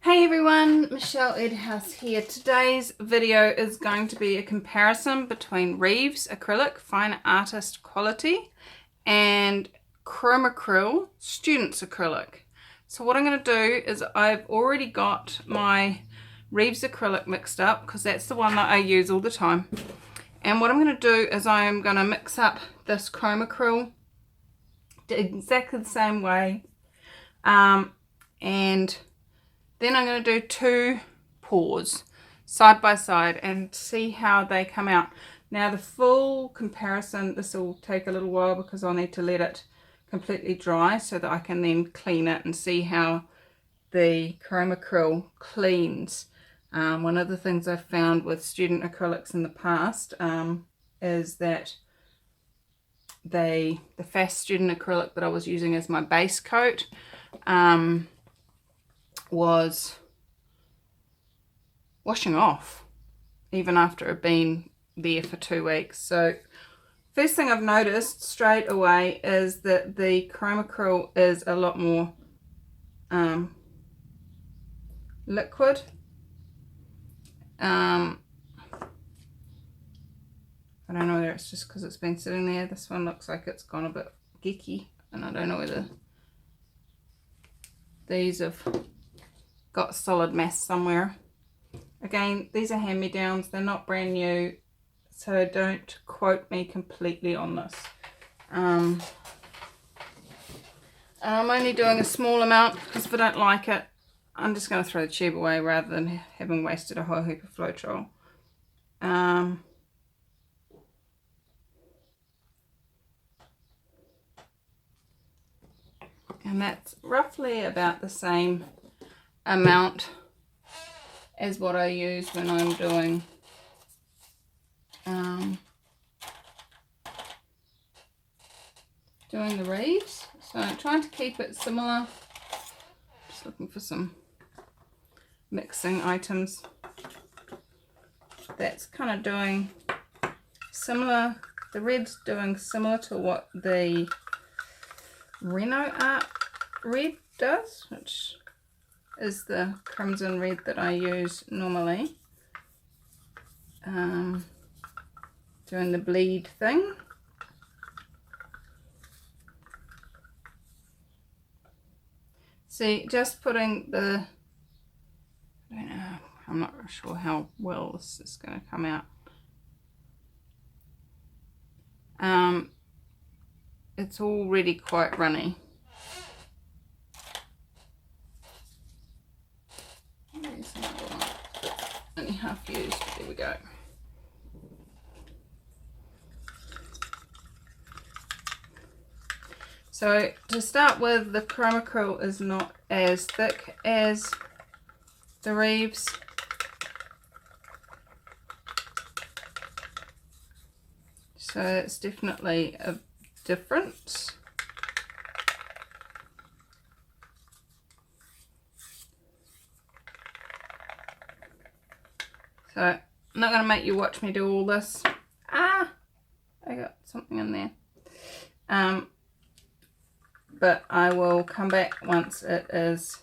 Hey everyone, Michelle Edhouse here. Today's video is going to be a comparison between Reeves acrylic fine artist quality and Chromacryl students acrylic. So what I'm going to do is I've already got my Reeves acrylic mixed up because that's the one that I use all the time. And what I'm going to do is I'm going to mix up this Chromacryl exactly the same way, and then I'm going to do two pours side by side and see how they come out. Now the full comparison, this will take a little while because I'll need to let it completely dry so that I can then clean it and see how the Chromacryl cleans. One of the things I've found with student acrylics in the past is that the fast student acrylic that I was using as my base coat was washing off even after it had been there for 2 weeks. So first thing I've noticed straight away is that the Chromacryl is a lot more liquid. I don't know whether it's just because it's been sitting there. This one looks like it's gone a bit geeky, and I don't know whether these have got solid mass somewhere. Again, these are hand-me-downs, they're not brand new, so don't quote me completely on this. I'm only doing a small amount because if I don't like it, I'm just going to throw the tube away rather than having wasted a whole heap of Floetrol. And that's roughly about the same amount as what I use when I'm doing the Reeves. So I'm trying to keep it similar. Just looking for some mixing items. That's kind of doing similar. The red's doing similar to what the Reno Art red does, which is the crimson red that I use normally. Doing the bleed thing. See, just putting the, I don't know, I'm not sure how well this is going to come out. It's already quite runny. There's another one, only half used, there we go. So to start with, the Chromacryl is not as thick as the Reeves. So it's definitely a difference. So I'm not going to make you watch me do all this. I got something in there. But I will come back once it is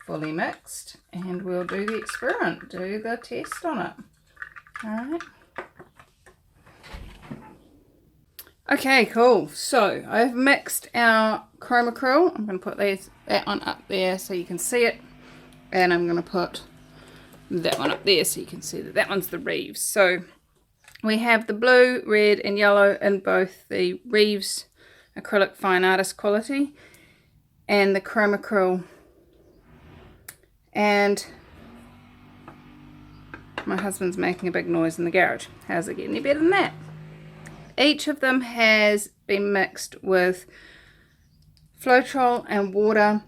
fully mixed and we'll do the experiment, do the test on it. Alright. Okay, cool. So I've mixed our Chromacryl. I'm going to put that one up there so you can see it. And I'm going to put that one up there so you can see that that one's the Reeves. So we have the blue, red and yellow in both the Reeves acrylic fine artist quality and the Chromacryl. And my husband's making a big noise in the garage. How's it getting any better than that? Each of them has been mixed with Floetrol and water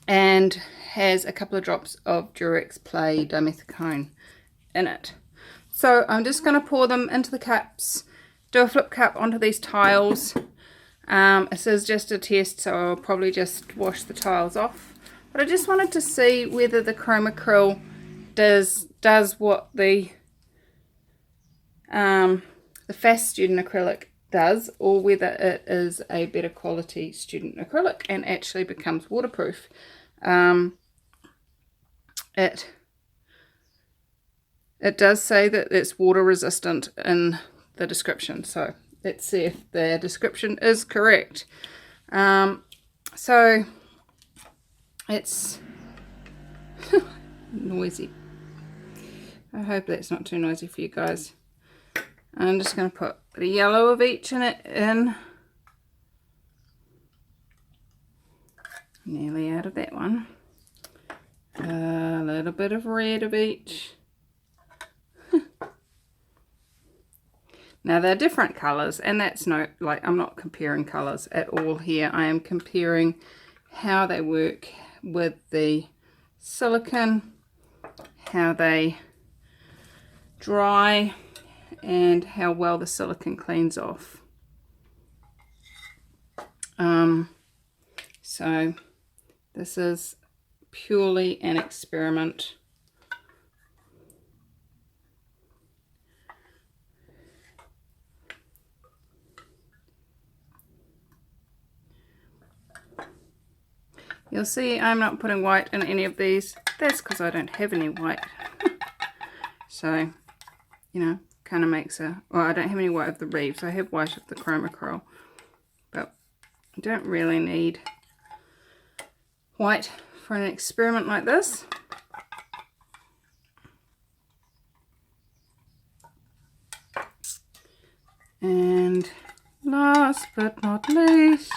and has a couple of drops of Durex Play dimethicone in it. So I'm just going to pour them into the cups, do a flip cup onto these tiles. This is just a test, so I'll probably just wash the tiles off. But I just wanted to see whether the Chromacryl does what the fast student acrylic does, or whether it is a better quality student acrylic and actually becomes waterproof. It does say that it's water resistant in the description, so let's see if the description is correct. So it's noisy. I hope that's not too noisy for you guys. I'm just going to put the yellow of each in it in. Nearly out of that one. A little bit of red of each. Now they're different colours, and that's no, like, I'm not comparing colours at all here. I am comparing how they work with the silicone, how they dry, and how well the silicone cleans off. So this is purely an experiment. You'll see I'm not putting white in any of these. That's because I don't have any white. So, you know, kind of makes a... Well, I don't have any white of the reeds. I have white of the Chromacryl. But I don't really need white for an experiment like this. And last but not least...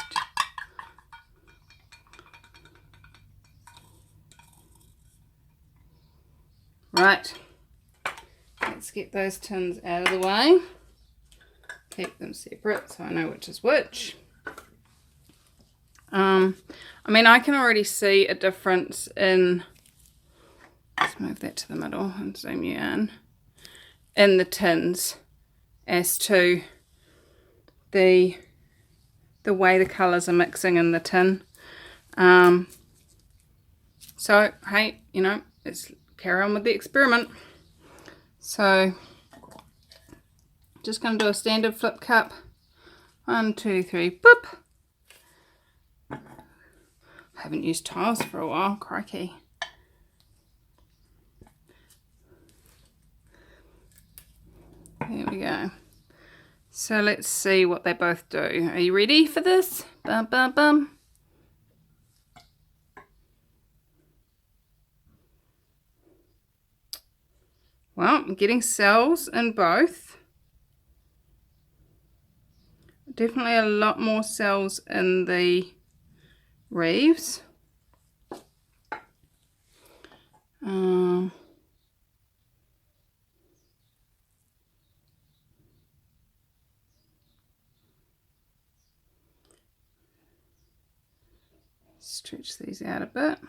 Right, let's get those tins out of the way. Keep them separate so I know which is which. I mean, I can already see a difference in, let's move that to the middle and zoom you in the tins as to the way the colours are mixing in the tin. So, hey, you know, let's carry on with the experiment. So, just going to do a standard flip cup. 1, 2, 3, boop. I haven't used tiles for a while, crikey. There we go. So let's see what they both do. Are you ready for this? Bum, bum, bum. Well, I'm getting cells in both. Definitely a lot more cells in the reeds. Stretch these out a bit.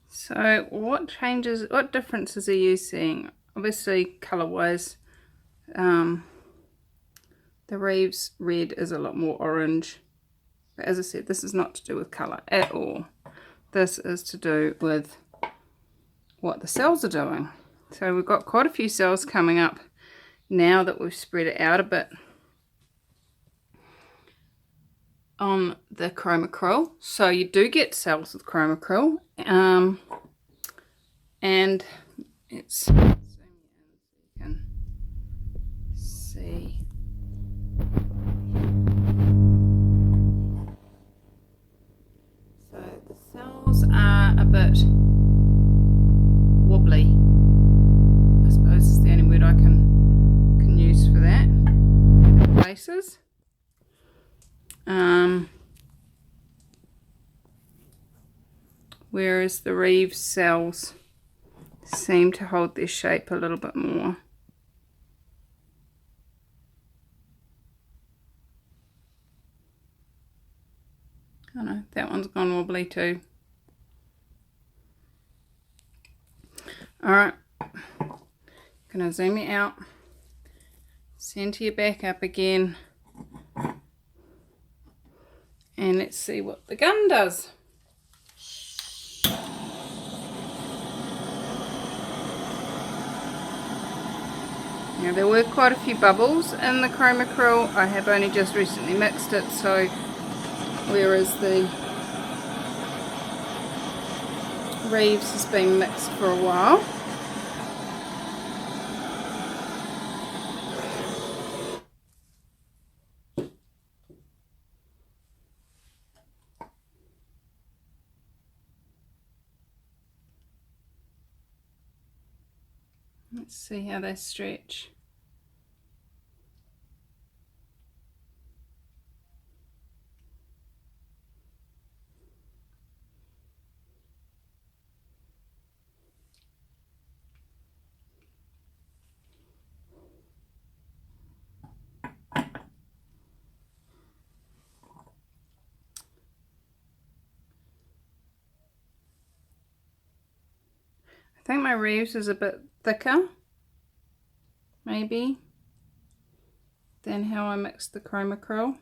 So what differences are you seeing? Obviously colour wise, the Reeves red is a lot more orange, but as I said, this is not to do with colour at all. This is to do with what the cells are doing. So we've got quite a few cells coming up now that we've spread it out a bit on the Chromacryl. So you do get cells with Chromacryl, and it's zoom in so you can see. So the cells are a bit wobbly, I suppose is the only word I can use for that, in places. Whereas the Reeves cells seem to hold their shape a little bit more. Oh no, that one's gone wobbly too. Alright, going to zoom it out, center you back up again, and let's see what the gun does. Now there were quite a few bubbles in the Chromacryl. I have only just recently mixed it, so whereas the Reeves has been mixed for a while. Let's see how they stretch. I think my Reeves is a bit thicker, maybe, than how I mixed the Chromacryl.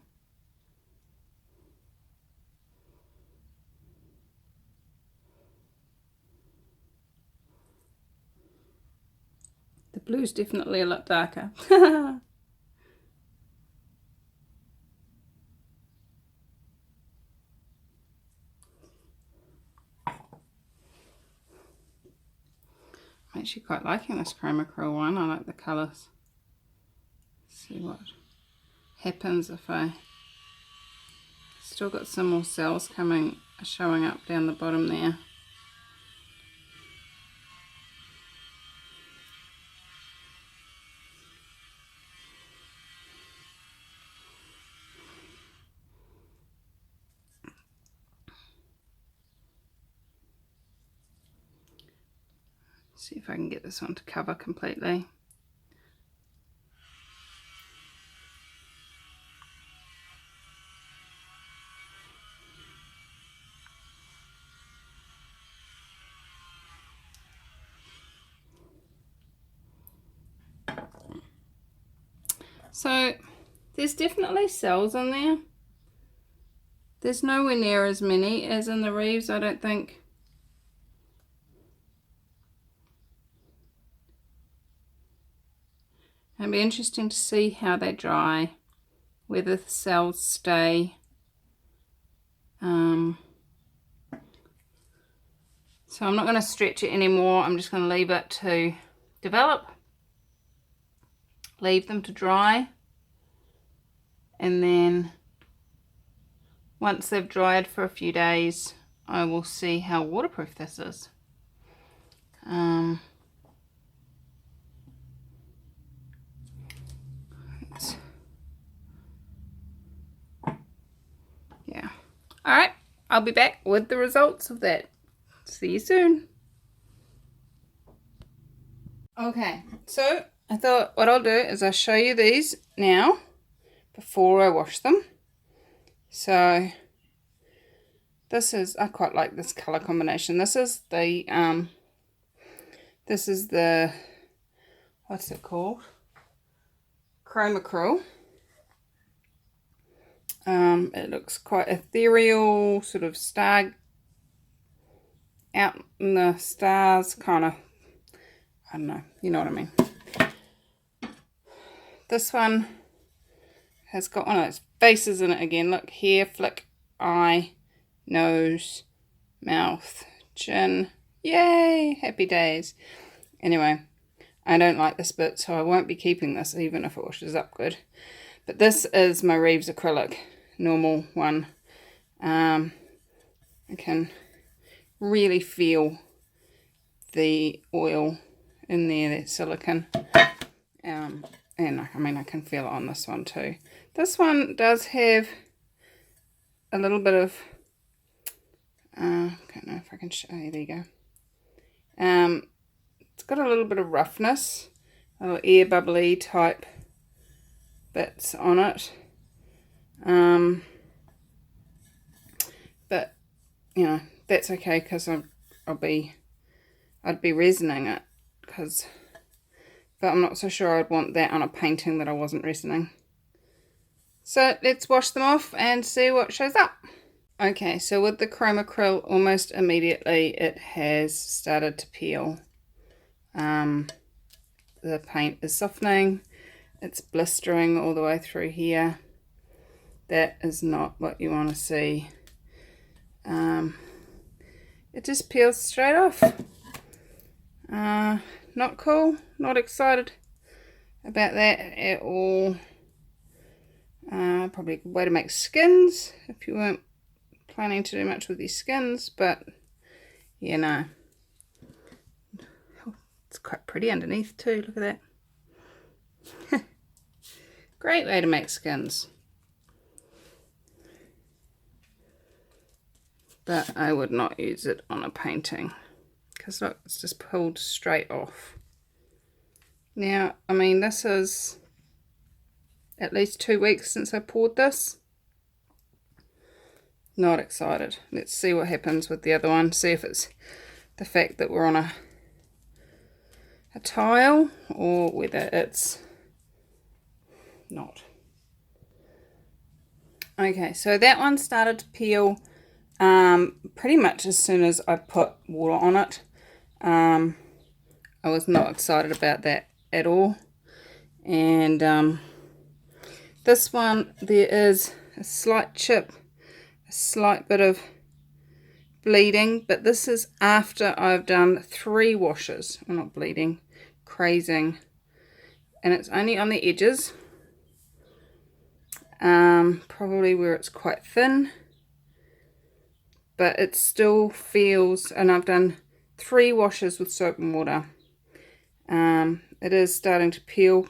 The blue's definitely a lot darker. I'm actually quite liking this Chromacryl one. I like the colours. Let's see what happens if I still got some more cells showing up down the bottom there. See if I can get this one to cover completely. So there's definitely cells in there. There's nowhere near as many as in the Reeves, I don't think. It'll be interesting to see how they dry, whether the cells stay. So I'm not going to stretch it anymore. I'm just going to leave it to develop, leave them to dry, and then once they've dried for a few days, I will see how waterproof this is. Yeah. All right, I'll be back with the results of that. See you soon. Okay, so I thought what I'll do is I'll show you these now before I wash them. So this is, I quite like this color combination. This is the what's it called? Chromacryl. It looks quite ethereal, sort of star, out in the stars, kind of, I don't know, you know what I mean. This one has got one of those faces in it again. Look, hair, flick, eye, nose, mouth, chin. Yay, happy days. Anyway, I don't like this bit, so I won't be keeping this even if it washes up good. But this is my Reeves acrylic, normal one. I can really feel the oil in there, that silicone. And I mean, I can feel it on this one too. This one does have a little bit of, I don't know if I can show you, there you go. It's got a little bit of roughness, a little air bubbly type bits on it. But, you know, that's okay because I'd be resining it, because but I'm not so sure I'd want that on a painting that I wasn't resining. So let's wash them off and see what shows up. Okay, so with the Chromacryl, almost immediately it has started to peel. The paint is softening, it's blistering all the way through here. That is not what you want to see. It just peels straight off. Not cool, not excited about that at all. Probably a good way to make skins if you weren't planning to do much with these skins, but yeah, no. It's quite pretty underneath too, look at that. Great way to make skins. But I would not use it on a painting because look, it's just pulled straight off. Now, I mean, this is at least 2 weeks since I poured this. Not excited. Let's see what happens with the other one. See if it's the fact that we're on a tile or whether it's not. Okay, so that one started to peel pretty much as soon as I put water on it. I was not excited about that at all. And this one, there is a slight chip, a slight bit of bleeding, but this is after I've done 3 washes. Well, not bleeding, crazing, and it's only on the edges, probably where it's quite thin, but it still feels, and I've done 3 washes with soap and water. It is starting to peel,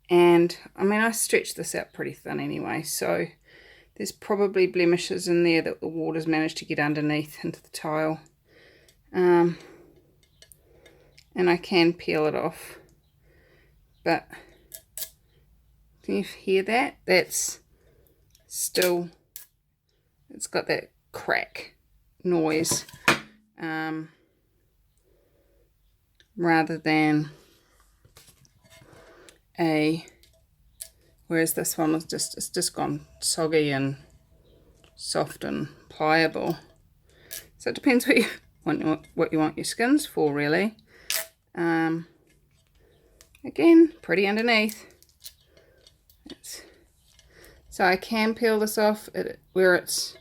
and I mean, I stretched this out pretty thin anyway, so there's probably blemishes in there that the water's managed to get underneath into the tile. And I can peel it off, but can you hear that? That's still, it's got that crack noise, rather than whereas this one was just, it's just gone soggy and soft and pliable. So it depends what you want your skins for, really. Again, pretty underneath. So I can peel this off where it's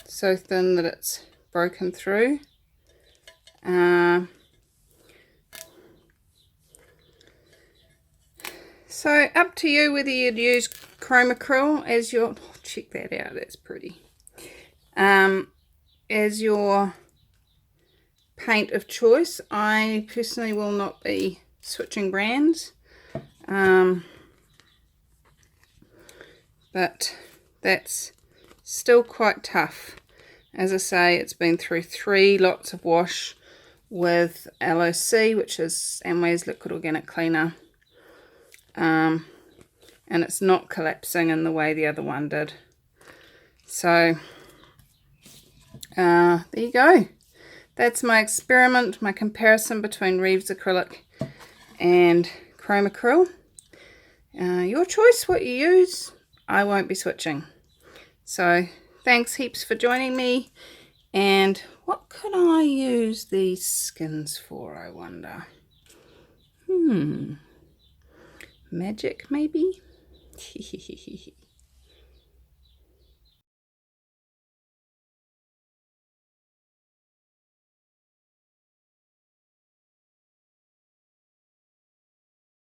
so thin that it's broken through. So up to you whether you'd use Chromacryl as your, check that out, that's pretty, as your paint of choice. I personally will not be switching brands, but that's still quite tough. As I say, it's been through 3 lots of wash with LOC, which is Amway's liquid organic cleaner, and it's not collapsing in the way the other one did. So there you go. That's my experiment, my comparison between Reeves acrylic and Chromacryl. Your choice what you use. I won't be switching. So thanks heaps for joining me. And what could I use these skins for, I wonder? Magic maybe?